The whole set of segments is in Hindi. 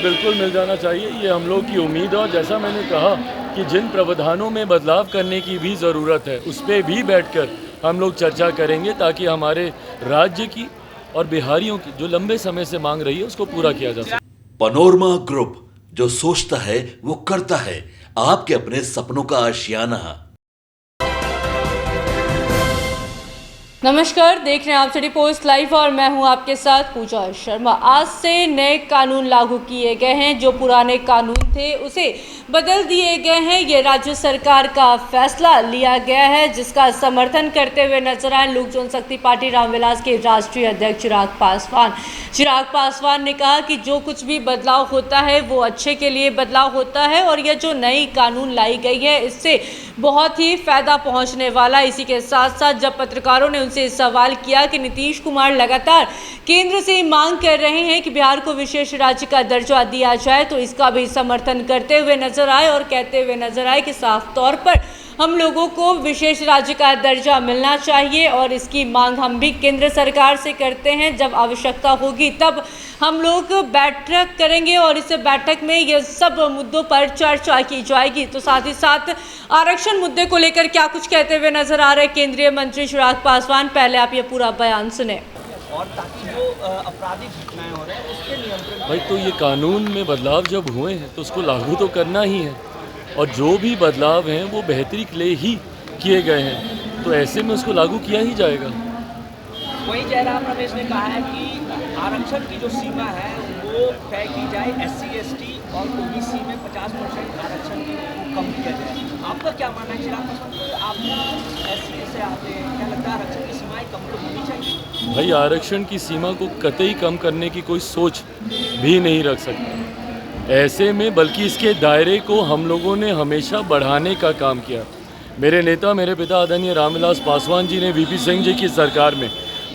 बिल्कुल मिल जाना चाहिए, ये हम लोग की उम्मीद है। और जैसा मैंने कहा कि जिन प्रावधानों में बदलाव करने की भी ज़रूरत है, उस पर भी बैठकर हम लोग चर्चा करेंगे ताकि हमारे राज्य की और बिहारियों की जो लंबे समय से मांग रही है उसको पूरा किया जा सके। पनोरमा ग्रुप, जो सोचता है वो करता है। आपके अपने सपनों का आशियाना। नमस्कार, देख रहे हैं आप सिटी पोस्ट लाइव और मैं हूं आपके साथ पूजा शर्मा। आज से नए कानून लागू किए गए हैं। जो पुराने कानून थे उसे बदल दिए गए हैं। ये राज्य सरकार का फैसला लिया गया है, जिसका समर्थन करते हुए नजर आए लोक जनशक्ति पार्टी रामविलास के राष्ट्रीय अध्यक्ष चिराग पासवान। चिराग पासवान ने कहा कि जो कुछ भी बदलाव होता है वो अच्छे के लिए बदलाव होता है और यह जो नई कानून लाई गई है इससे बहुत ही फायदा पहुंचने वाला है। इसी के साथ साथ जब पत्रकारों ने उनसे सवाल किया कि नीतीश कुमार लगातार केंद्र से मांग कर रहे हैं कि बिहार को विशेष राज्य का दर्जा दिया जाए, तो इसका भी समर्थन करते हुए नजर आए और कहते हुए नजर आए कि साफ तौर पर हम लोगों को विशेष राज्य का दर्जा मिलना चाहिए और इसकी मांग हम भी केंद्र सरकार से करते हैं। जब आवश्यकता होगी तब हम लोग बैठक करेंगे और इस बैठक में ये सब मुद्दों पर चर्चा की जाएगी। तो साथ ही साथ आरक्षण मुद्दे को लेकर क्या कुछ कहते हुए नजर आ रहे केंद्रीय मंत्री चिराग पासवान, पहले आप ये पूरा बयान सुने। और ताकि जो आपराधिक घटनाएं हो रहे हैं उसके नियंत्रण। भाई, तो ये कानून में बदलाव जब हुए हैं तो उसको लागू तो करना ही है, और जो भी बदलाव हैं वो बेहतरी के लिए ही किए गए हैं, तो ऐसे में उसको लागू किया ही जाएगा। वहीं जयराम रमेश ने कहा है कि आरक्षण की जो सीमा है वो तय की जाए, SC ST और OBC में 50% आरक्षण कम किया जाए। आपका क्या मानना है चिराग पासवान? आप SC से आते हैं, क्या लगता है आरक्षण की सीमाएं कम तो होनी चाहिए? भाई, आरक्षण की सीमा को कतई कम करने की कोई सोच भी नहीं रख सकता ऐसे में, बल्कि इसके दायरे को हम लोगों ने हमेशा बढ़ाने का काम किया। मेरे नेता, मेरे पिता आदरणीय रामविलास पासवान जी ने VP सिंह जी की सरकार में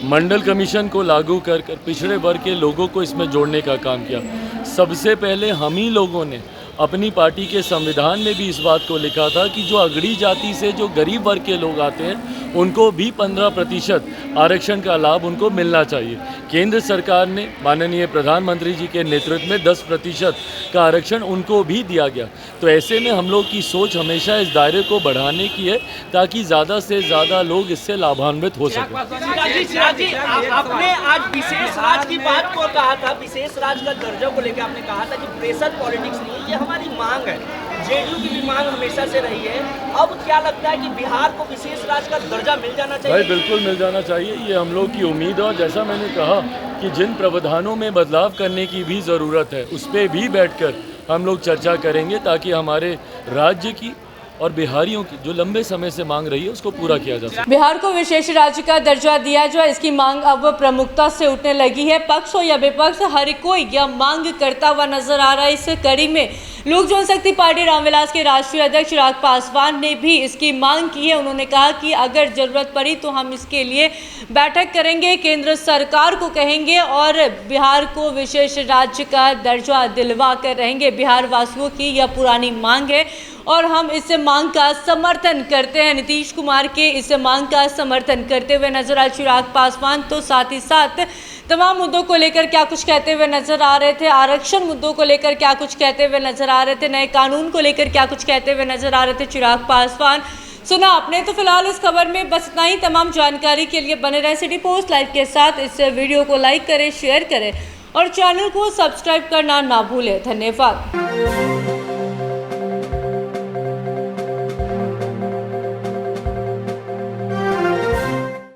मंडल कमीशन को लागू कर पिछड़े वर्ग के लोगों को इसमें जोड़ने का काम किया। सबसे पहले हम ही लोगों ने अपनी पार्टी के संविधान में भी इस बात को लिखा था कि जो अगड़ी जाति से जो गरीब वर्ग के लोग आते हैं उनको भी 15% आरक्षण का लाभ उनको मिलना चाहिए। केंद्र सरकार ने माननीय प्रधानमंत्री जी के नेतृत्व में 10% का आरक्षण उनको भी दिया गया। तो ऐसे में हम लोग की सोच हमेशा इस दायरे को बढ़ाने की है ताकि ज़्यादा से ज़्यादा लोग इससे लाभान्वित हो सकें। आपने आज विशेष राज्य की बात को कहा था, विशेष राज्य का दर्जा को लेकर आपने कहा था कि प्रेशर पॉलिटिक्स नहीं है, ये हमारी मांग है। JDU की भी मांग हमेशा से रही है। अब क्या लगता है कि बिहार को विशेष राज्य का दर्जा मिल जाना चाहिए? भाई, बिल्कुल मिल जाना चाहिए, ये हम लोग की उम्मीद है। और जैसा मैंने कहा कि जिन प्रावधानों में बदलाव करने की भी ज़रूरत है, उस पर भी बैठकर हम लोग चर्चा करेंगे ताकि हमारे राज्य की और बिहारियों की जो लंबे समय से मांग रही है उसको पूरा किया जा सके। बिहार को विशेष राज्य का दर्जा दिया जाए, इसकी मांग अब प्रमुखता से उठने लगी है। पक्ष हो या विपक्ष, हर कोई यह मांग करता हुआ नजर आ रहा है। इस कड़ी में लोक जनशक्ति पार्टी रामविलास के राष्ट्रीय अध्यक्ष चिराग पासवान ने भी इसकी मांग की है। उन्होंने कहा कि अगर जरूरत पड़ी तो हम इसके लिए बैठक करेंगे, केंद्र सरकार को कहेंगे और बिहार को विशेष राज्य का दर्जा दिलवा कर रहेंगे। बिहार वासियों की यह पुरानी मांग है और हम इस मांग का समर्थन करते हैं। नीतीश कुमार के इस मांग का समर्थन करते हुए नजर आए चिराग पासवान। तो साथ ही साथ तमाम मुद्दों को लेकर क्या कुछ कहते हुए नजर आ रहे थे, आरक्षण मुद्दों को लेकर क्या कुछ कहते हुए नजर आ रहे थे, नए कानून को लेकर क्या कुछ कहते हुए नजर आ रहे थे चिराग पासवान, सुना आपने। तो फिलहाल इस खबर में बस इतना ही। तमाम जानकारी के लिए बने रहे सिटी पोस्ट लाइव के साथ। इस वीडियो को लाइक करें, शेयर करें और चैनल को सब्सक्राइब करना ना भूलें। धन्यवाद।